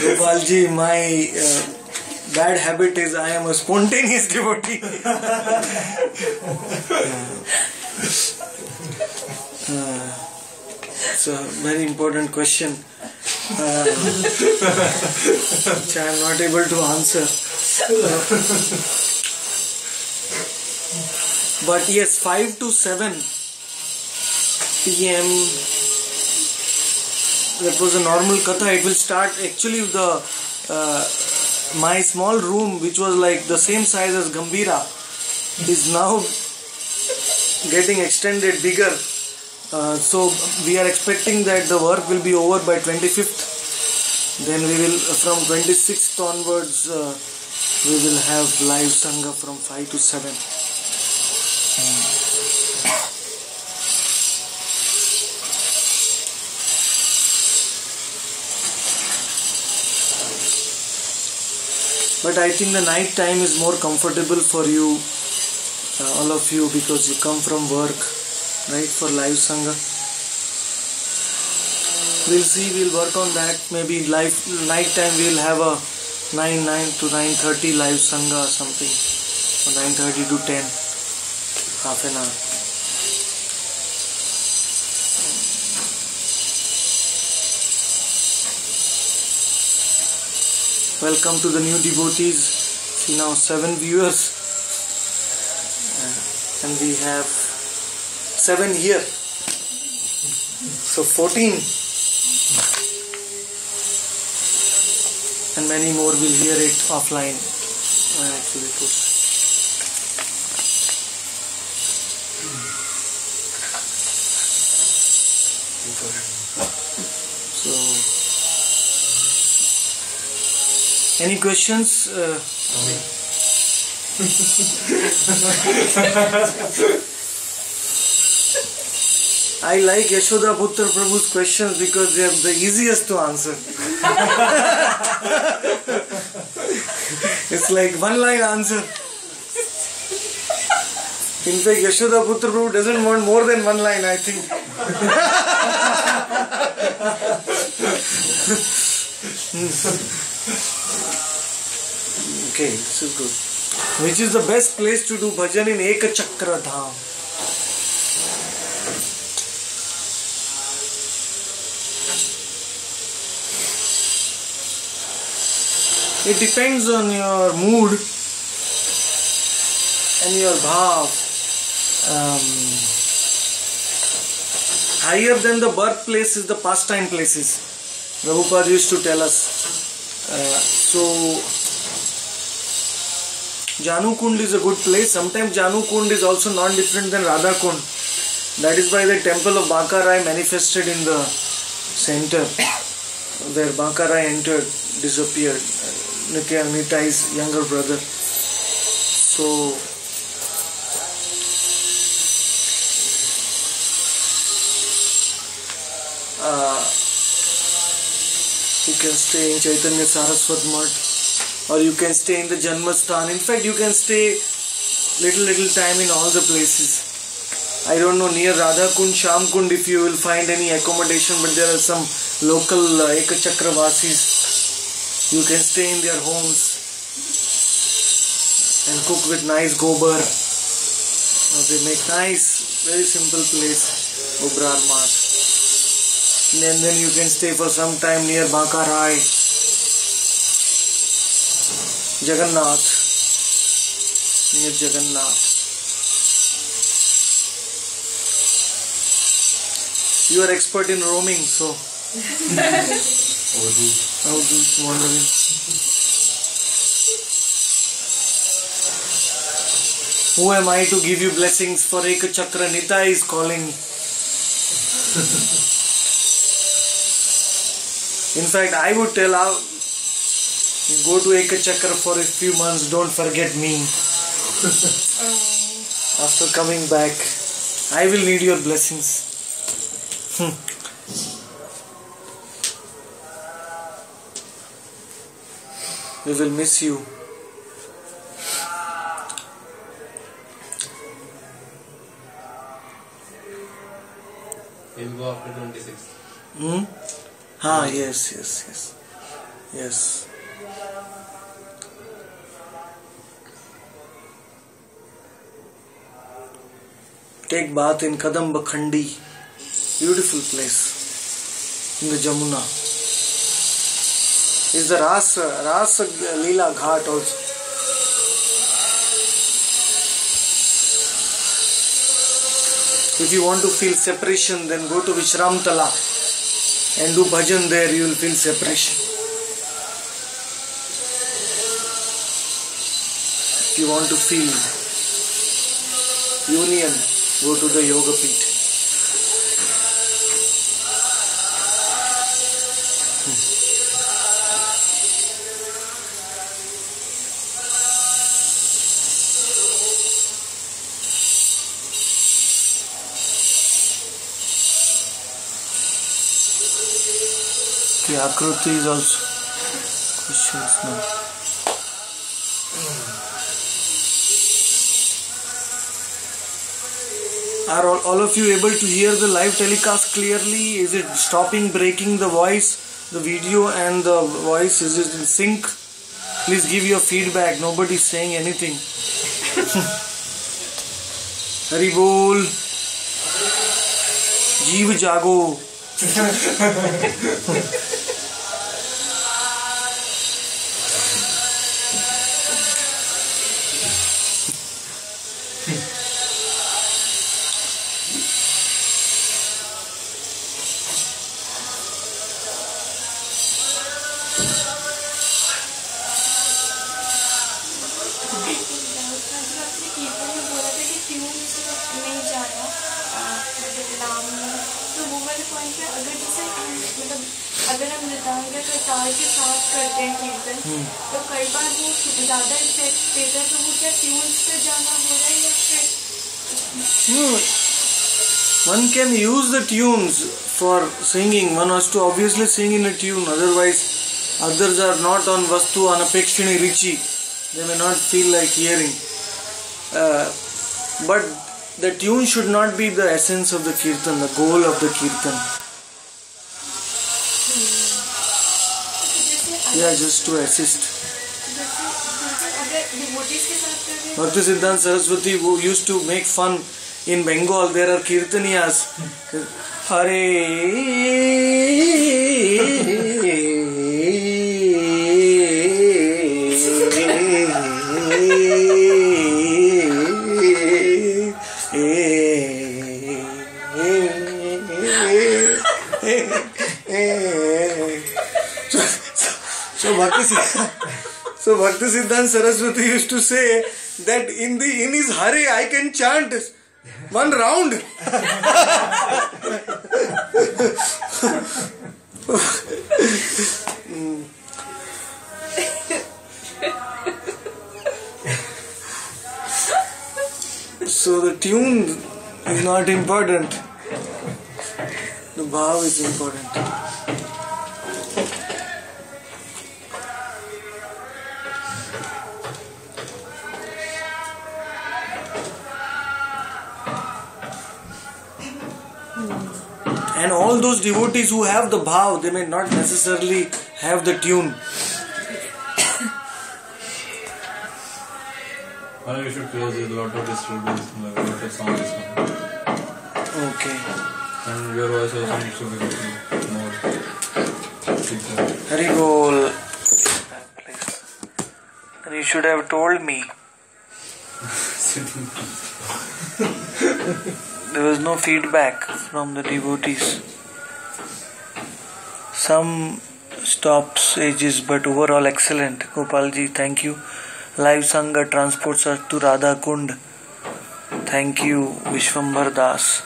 Gopalji, my bad habit is I am a spontaneous devotee. It's a very important question, which I am not able to answer. But yes, 5 to 7 p.m. that was a normal katha. It will start actually the my small room, which was like the same size as Gambhira, is now getting extended bigger. So we are expecting that the work will be over by 25th. Then we will, from 26th onwards, we will have live Sangha from 5 to 7. But I think the night time is more comfortable for you, all of you, because you come from work, right, for live Sangha. We'll see, we'll work on that. Maybe night time we'll have a 9 to 9:30 live Sangha or something. Or 9:30 to 10. Half an hour. Welcome to the new devotees. See now 7 viewers. And we have 7 here. So 14. And many more will hear it offline. Actually post. So, any questions? I like Yashoda Putra Prabhu's questions because they are the easiest to answer. It's like one line answer. In fact, Yashoda Putra Prabhu doesn't want more than one line, I think. Okay, this is good. Which is the best place to do bhajan in Ekachakra Dham? It depends on your mood and your bhav. Higher than the birthplace is the pastime places. Prabhupada used to tell us. So Janu Kund is a good place. Sometimes Janu Kund is also not different than Radha Kund. That is why the temple of Banka Rai manifested in the center, where Banka Rai entered, disappeared. Nitai's younger brother. So you can stay in Chaitanya Saraswat Mutt, or you can stay in the Janmasthan. In fact, you can stay little time in all the places. I don't know near Radha Kund, Sham Kund if you will find any accommodation, but there are some local Ekachakravasis. You can stay in their homes and cook with nice gobar. They make nice, very simple place, Obrar Mat. And then you can stay for some time near Banka Rai, Jagannath, near Jagannath. You are expert in roaming, so how do wandering? Who am I to give you blessings for Eka Chakra? Nitai is calling. In fact, I would tell you go to Eka Chakra for a few months, don't forget me. After coming back, I will need your blessings. We will miss you. He'll go after 26. Yes. Take bath in Kadamba Khandi. Beautiful place in the Jamuna. Is the Rasa Leela Ghat also. If you want to feel separation, then go to Vishram Tala and do bhajan there, you will feel separation. If you want to feel union, go to the Yoga Pit. The Akruti is also questions now. Are all of you able to hear the live telecast clearly? Is it stopping, breaking the voice, the video and the voice? Is it in sync? Please give your feedback. Nobody is saying anything. Hari Bol. Jeev Jago. अगर हम मृदंग या ताल के साथ करते हैं कीर्तन तो कई बार वो ज्यादा इफेक्ट देता है, तो वो क्या ट्यून्स पे जाना हो रहा है या फिर? One can use the tunes for singing. One has to obviously sing in a tune, otherwise others are not on Vastu Anapekshini Richi. They may not feel like hearing. But the tune should not be the essence of the kirtan, the goal of the kirtan. Yeah, just to assist. Bhakti Siddhanta Saraswati, who used to make fun in Bengal, there are kirtaniyas. Hare Bhakti Siddhanta Saraswati used to say that in his hurry I can chant one round. So the tune is not important. The bhav is important. And all those devotees who have the bhav, they may not necessarily have the tune. Well, we should close with a lot of disturbance, a lot of songs. Okay. And your voice also needs to be more deeper. Hari Bol. And you should have told me. There was no feedback from the devotees. Some stops, ages, but overall excellent. Gopalji, thank you. Live Sangha transports us to Radha Kund. Thank you, Vishwambar Das.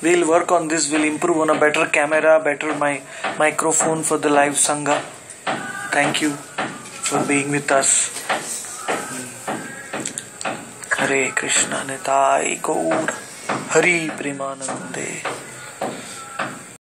We'll work on this. We'll improve on a better camera, better microphone for the live Sangha. Thank you for being with us. Hare Krishna Nitai Gaur Hari Premanande.